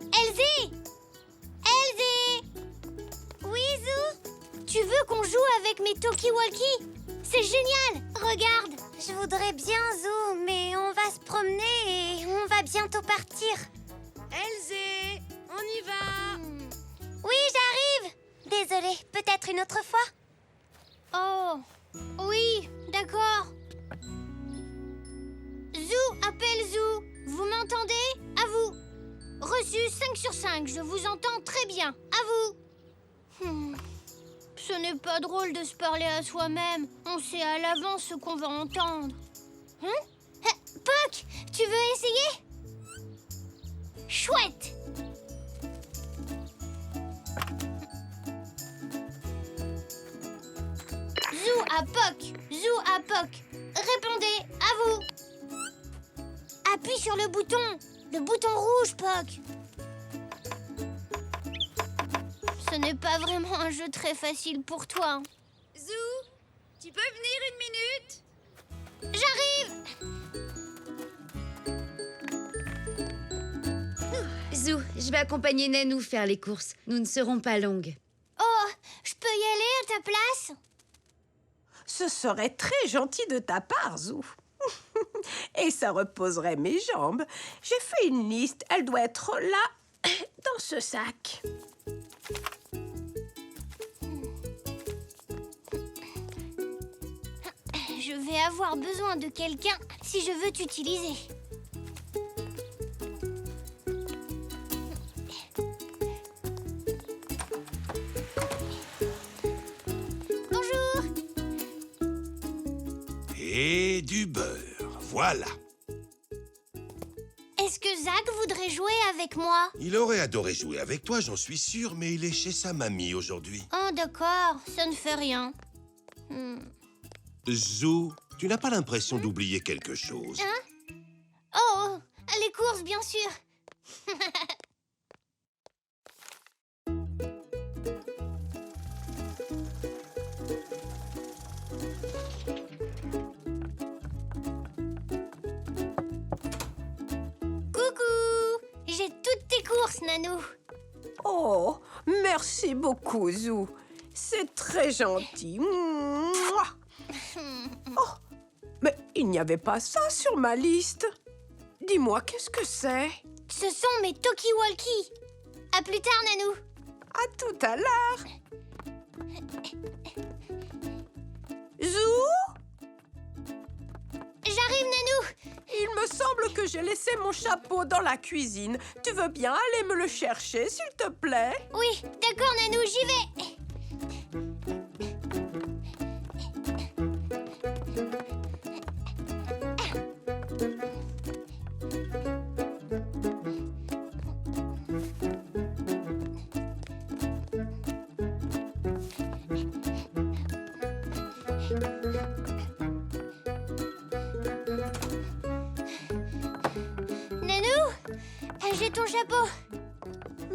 Elsie! Elsie! Oui, Zou? Tu veux qu'on joue avec mes talkie-walkie? C'est génial! Regarde! Je voudrais bien, Zou, mais on va se promener et on va bientôt partir. Elsie, on y va. Oui, j'arrive. Désolée, peut-être une autre fois. Oh, oui, d'accord. Zou appelle Zou. Vous m'entendez? À vous. Reçu 5 sur 5, je vous entends très bien. À vous. Ce n'est pas drôle de se parler à soi-même. On sait à l'avance ce qu'on va entendre. Puck, tu veux essayer? Chouette. Zou à Puck, Zou à Puck. Répondez, à vous. Appuie sur le bouton rouge, Puck. Ce n'est pas vraiment un jeu très facile pour toi. Zou, tu peux venir 1 minute? J'arrive. Zou, je vais accompagner Nanou faire les courses. Nous ne serons pas longues. Oh, je peux y aller à ta place? Ce serait très gentil de ta part, Zou. Et ça reposerait mes jambes. J'ai fait une liste. Elle doit être là, dans ce sac. Je vais avoir besoin de quelqu'un si je veux t'utiliser. Bonjour. Et du beurre, voilà. Est-ce que Zach voudrait jouer avec moi? Il aurait adoré jouer avec toi, j'en suis sûr, mais il est chez sa mamie aujourd'hui. Oh, d'accord, ça ne fait rien. Zou, tu n'as pas l'impression d'oublier quelque chose? Oh, les courses, bien sûr. Coucou! J'ai toutes tes courses, Nanou. Oh, merci beaucoup, Zou. C'est très gentil. Mouah. Oh, mais il n'y avait pas ça sur ma liste. Dis-moi, qu'est-ce que c'est? Ce sont mes talkie-walkie. À plus tard, Nanou. À tout à l'heure. Zou, J'arrive, Nanou. il me semble que j'ai laissé mon chapeau dans la cuisine. Tu veux bien aller me le chercher, s'il te plaît? Oui, d'accord, Nanou, j'y vais. Nanou, j'ai ton chapeau.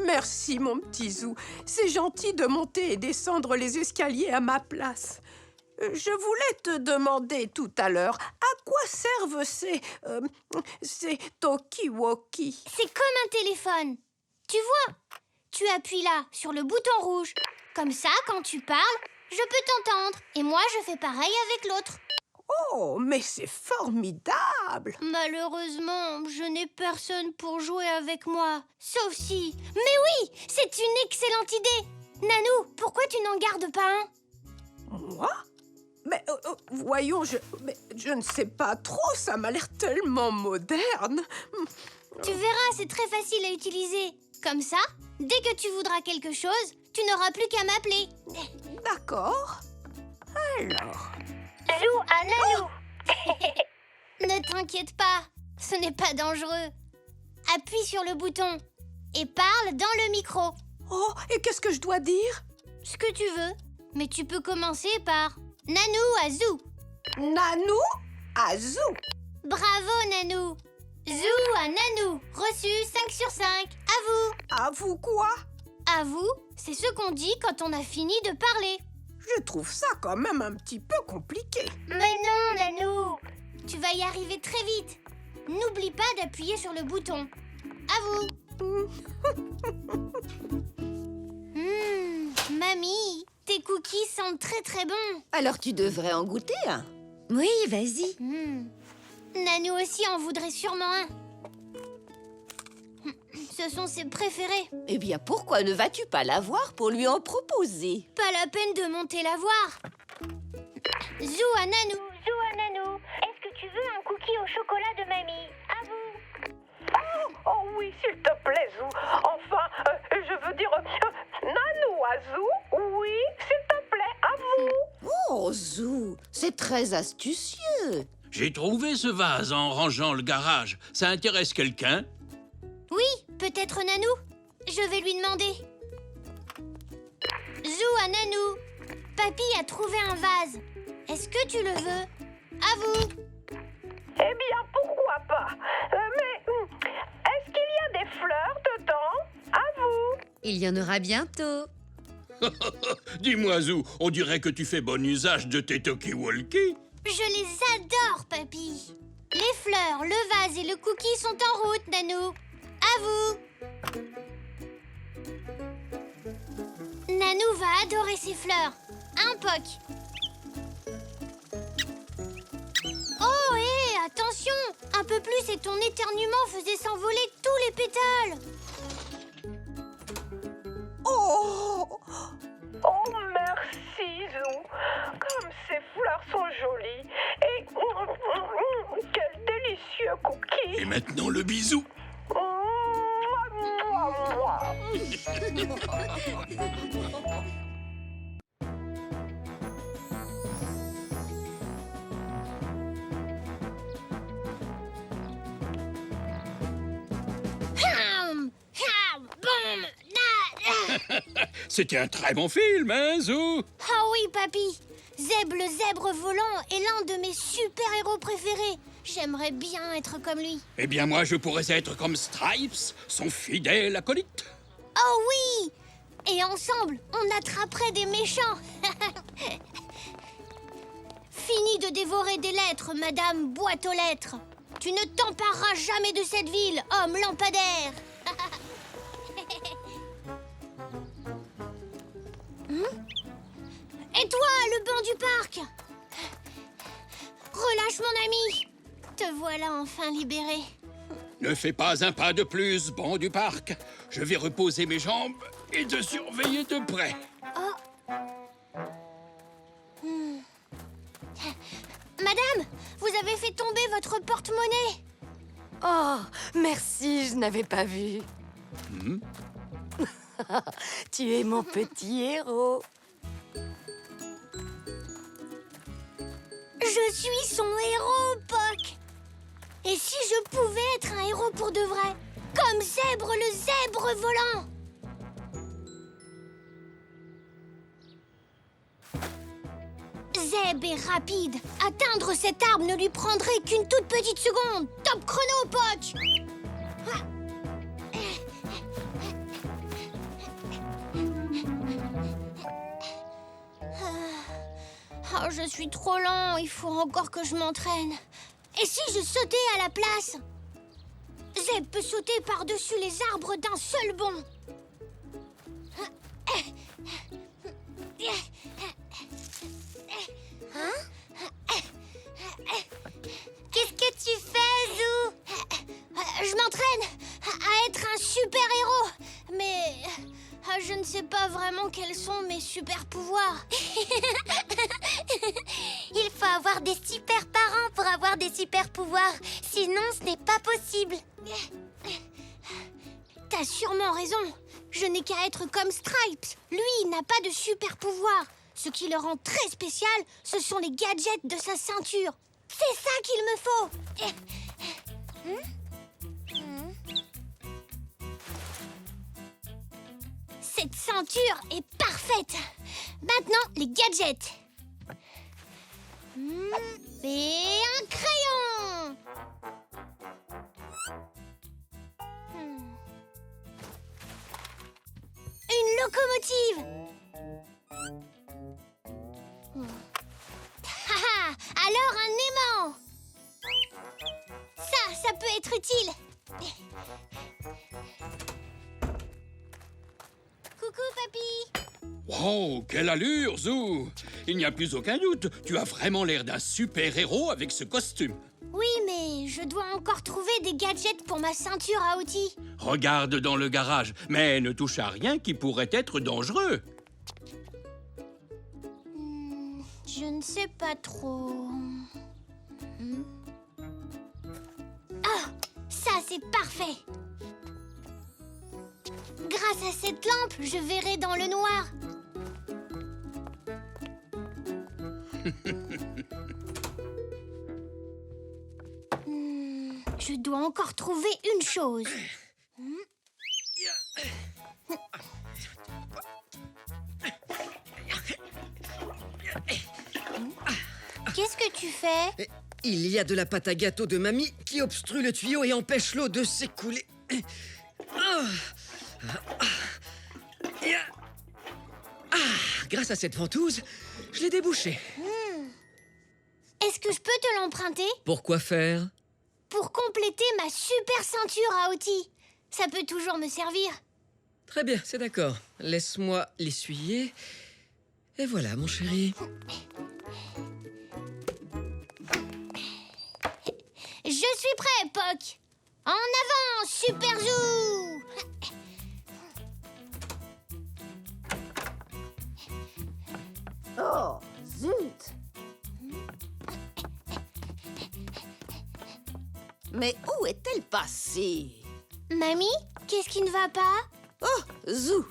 Merci, mon petit Zou. C'est gentil de monter et descendre les escaliers à ma place. Je voulais te demander tout à l'heure à quoi servent ces talkie-walkie. C'est comme un téléphone. Tu vois, tu appuies là, sur le bouton rouge. Comme ça, quand tu parles, je peux t'entendre. Et moi, je fais pareil avec l'autre. Oh, mais c'est formidable! Malheureusement, je n'ai personne pour jouer avec moi. Sauf si... Mais oui, c'est une excellente idée. Nanou, pourquoi tu n'en gardes pas un? Moi? Mais voyons, je ne sais pas trop, ça m'a l'air tellement moderne. Tu verras, c'est très facile à utiliser. Comme ça, dès que tu voudras quelque chose, tu n'auras plus qu'à m'appeler. D'accord. Alors... Zou à Nanou. Ne t'inquiète pas, ce n'est pas dangereux. Appuie sur le bouton et parle dans le micro. Oh, et qu'est-ce que je dois dire? Ce que tu veux, mais tu peux commencer par Nanou à Zou. Nanou à Zou. Bravo, Nanou. Zou à Nanou. Reçu 5 sur 5. À vous. À vous quoi? À vous, c'est ce qu'on dit quand on a fini de parler. Je trouve ça quand même un petit peu compliqué. Mais non, Nanou. Tu vas y arriver très vite. N'oublie pas d'appuyer sur le bouton. À vous. Mamie, tes cookies sentent très très bons. Alors tu devrais en goûter un. Oui, vas-y. Nanou aussi en voudrait sûrement un. Ce sont ses préférés. Eh bien, pourquoi ne vas-tu pas la voir pour lui en proposer? Pas la peine de monter la voir. Zou à Nanou. Zou à Nanou. Est-ce que tu veux un cookie au chocolat de mamie? À vous. Oh oui, s'il te plaît, Zou. Enfin, je veux dire, Nanou à Zou. Oui, s'il te plaît, à vous. Oh, Zou, c'est très astucieux. J'ai trouvé ce vase en rangeant le garage. Ça intéresse quelqu'un? Oui, peut-être Nanou. Je vais lui demander. Zou à Nanou. Papy a trouvé un vase. Est-ce que tu le veux? À vous. Eh bien, pourquoi pas? Mais est-ce qu'il y a des fleurs dedans? À vous. Il y en aura bientôt. Dis-moi, Zou, on dirait que tu fais bon usage de tes talkie-walkie. Je les adore, papy. Les fleurs, le vase et le cookie sont en route, Nanou. À vous. Nanou va adorer ces fleurs. Un poc. Oh, hé, attention. Un peu plus et ton éternuement faisait s'envoler tous les pétales. Oh, merci, Zou. Comme ces fleurs sont jolies. Et quel délicieux cookie. Et maintenant le bisou. C'était un très bon film, hein, Zou? Ah oui, papy. Zeb le zèbre volant est l'un de mes super-héros préférés. J'aimerais bien être comme lui. Eh bien, moi, je pourrais être comme Stripes, son fidèle acolyte. Oh oui! Et ensemble, on attraperait des méchants. Fini de dévorer des lettres, Madame Boîte aux Lettres. Tu ne t'empareras jamais de cette ville, homme lampadaire. Et toi, le banc du parc? Relâche mon ami. Te voilà enfin libéré. Ne fais pas un pas de plus, banc du parc. Je vais reposer mes jambes et te surveiller de près. Madame, vous avez fait tomber votre porte-monnaie. Oh, merci, je n'avais pas vu. Tu es mon petit héros. Je suis son héros, Poc. Et si je pouvais être un héros pour de vrai, comme Zèbre le zèbre volant. Zeb est rapide. Atteindre cet arbre ne lui prendrait qu'une toute petite seconde. Top chrono, Poc. Oh, je suis trop lent, il faut encore que je m'entraîne. Et si je sautais à la place? Zeb peut sauter par-dessus les arbres d'un seul bond. Qu'est-ce que tu fais, Zou? Je m'entraîne à être un super-héros. Mais je ne sais pas vraiment quels sont mes super-pouvoirs. Il faut avoir des super parents pour avoir des super pouvoirs. Sinon, ce n'est pas possible. T'as sûrement raison. Je n'ai qu'à être comme Stripes. Lui, il n'a pas de super-pouvoirs. Ce qui le rend très spécial, ce sont les gadgets de sa ceinture. C'est ça qu'il me faut. Cette ceinture est parfaite. Maintenant, les gadgets. Et un crayon. Une locomotive. Alors un aimant. Ça peut être utile. Coucou, papy. Wow, quelle allure, Zou! Il n'y a plus aucun doute, tu as vraiment l'air d'un super-héros avec ce costume. Oui, mais je dois encore trouver des gadgets pour ma ceinture à outils. Regarde dans le garage, mais ne touche à rien qui pourrait être dangereux. Je ne sais pas trop. Ah, ça c'est parfait. Grâce à cette lampe, je verrai dans le noir. Je dois encore trouver une chose. Qu'est-ce que tu fais? Il y a de la pâte à gâteau de mamie qui obstrue le tuyau et empêche l'eau de s'écouler. Grâce à cette ventouse, je l'ai débouchée. Est-ce que je peux te l'emprunter? Pourquoi faire? Pour compléter ma super ceinture à outils. Ça peut toujours me servir. Très bien, c'est d'accord. Laisse-moi l'essuyer. Et voilà, mon chéri. Je suis prêt, Poc. En avant, Super Zoo. Oh, zut! Mais où est-elle passée? Mamie, qu'est-ce qui ne va pas? Oh, Zou!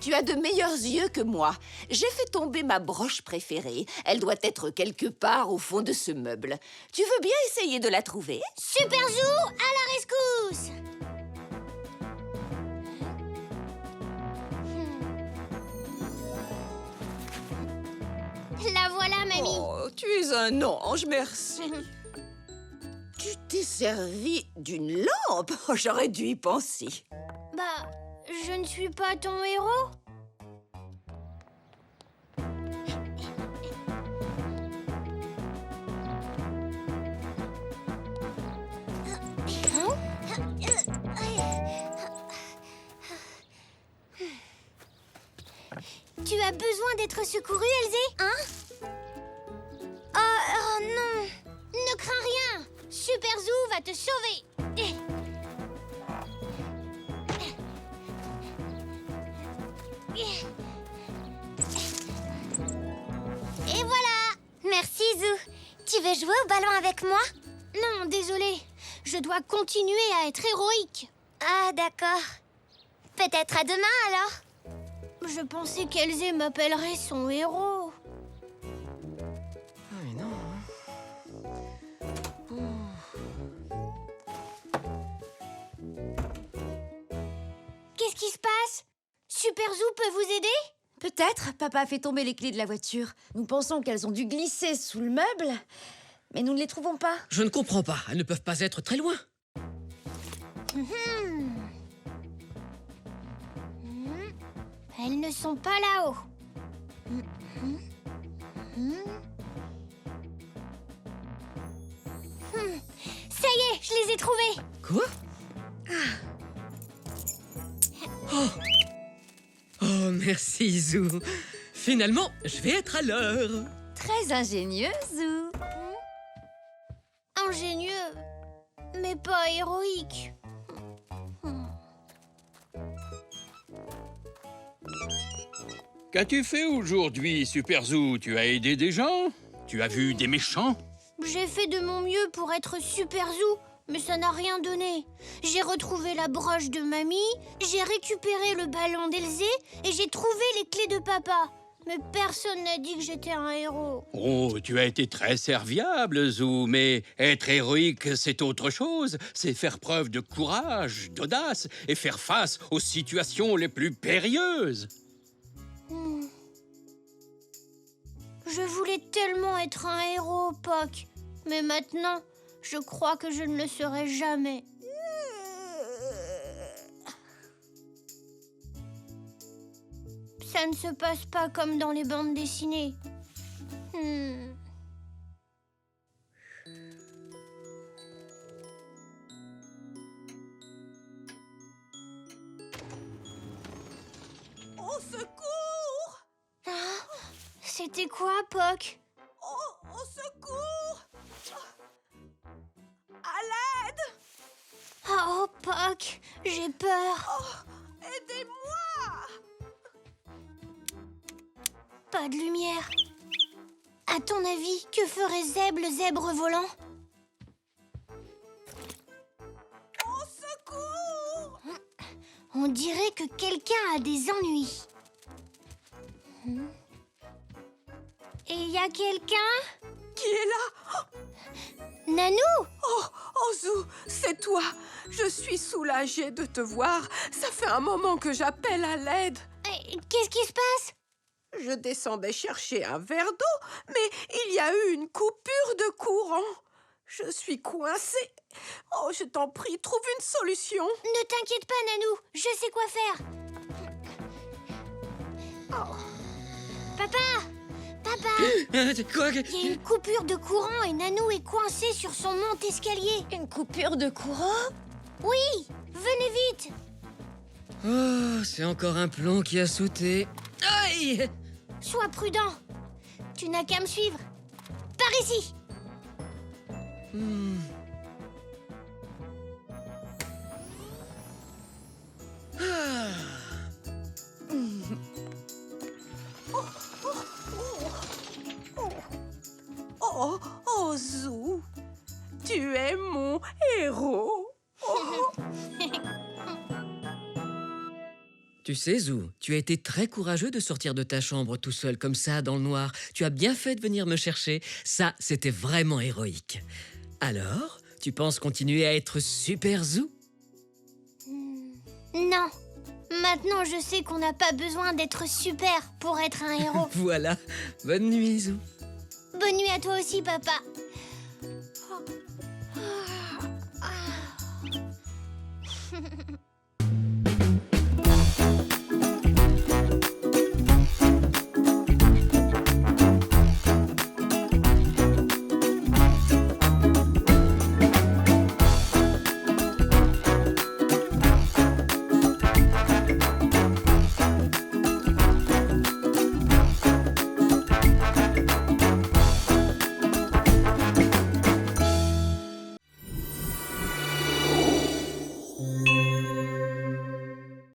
Tu as de meilleurs yeux que moi. J'ai fait tomber ma broche préférée. Elle doit être quelque part au fond de ce meuble. Tu veux bien essayer de la trouver? Super Zoo, à la rescousse! La voilà, mamie. Oh, tu es un ange, merci. Tu t'es servi d'une lampe? Oh, j'aurais dû y penser. Bah, je ne suis pas ton héros. Tu as besoin d'être secourue, Elzé? Hein? Oh non! Ne crains rien! Super Zoo va te sauver! Et voilà! Merci, Zou. Tu veux jouer au ballon avec moi? Non, désolée. Je dois continuer à être héroïque. Ah, d'accord. Peut-être à demain, alors? Je pensais qu'Elzé m'appellerait son héros. Ah, mais non. Qu'est-ce qui se passe? Super Zoo peut vous aider? Peut-être, papa a fait tomber les clés de la voiture. Nous pensons qu'elles ont dû glisser sous le meuble, mais nous ne les trouvons pas. Je ne comprends pas. Elles ne peuvent pas être très loin. Elles ne sont pas là-haut. Ça y est, je les ai trouvées. Quoi? Oh, merci, Zou. Finalement, je vais être à l'heure. Très ingénieux, Zou. Ingénieux, mais pas héroïque. Qu'as-tu fait aujourd'hui, Super Zoo? Tu as aidé des gens? Tu as vu des méchants? J'ai fait de mon mieux pour être Super Zoo, mais ça n'a rien donné. J'ai retrouvé la broche de mamie, j'ai récupéré le ballon d'Elzé et j'ai trouvé les clés de papa. Mais personne n'a dit que j'étais un héros. Oh, tu as été très serviable, Zou, mais être héroïque, c'est autre chose. C'est faire preuve de courage, d'audace et faire face aux situations les plus périlleuses. Je voulais tellement être un héros, Poc. Mais maintenant, je crois que je ne le serai jamais. Ça ne se passe pas comme dans les bandes dessinées. Au secours! C'était quoi, Poc? Au secours! À l'aide! Oh, Poc, j'ai peur. Aidez-moi! Pas de lumière. À ton avis, que ferait Zeb, le zèbre volant? Au secours! On dirait que quelqu'un a des ennuis. Et il y a quelqu'un? Qui est là? Nanou! Oh, Zou, c'est toi. Je suis soulagée de te voir. Ça fait un moment que j'appelle à l'aide. Qu'est-ce qui se passe? Je descendais chercher un verre d'eau, mais il y a eu une coupure de courant. Je suis coincée. Oh, je t'en prie, trouve une solution. Ne t'inquiète pas, Nanou. Je sais quoi faire. Oh. Papa! Papa! Quoi? Il y a une coupure de courant et Nanou est coincée sur son monte-escalier. Une coupure de courant? Oui! Venez vite! Oh, c'est encore un plomb qui a sauté. Aïe! Sois prudent. Tu n'as qu'à me suivre. Par ici! Oh, Zou, tu es mon héros. Tu sais, Zou, tu as été très courageux de sortir de ta chambre tout seul comme ça dans le noir. Tu as bien fait de venir me chercher. Ça, c'était vraiment héroïque. Alors, tu penses continuer à être super Zou? Non. Maintenant, je sais qu'on n'a pas besoin d'être super pour être un héros. Voilà. Bonne nuit, Zou. Bonne nuit à toi aussi, papa.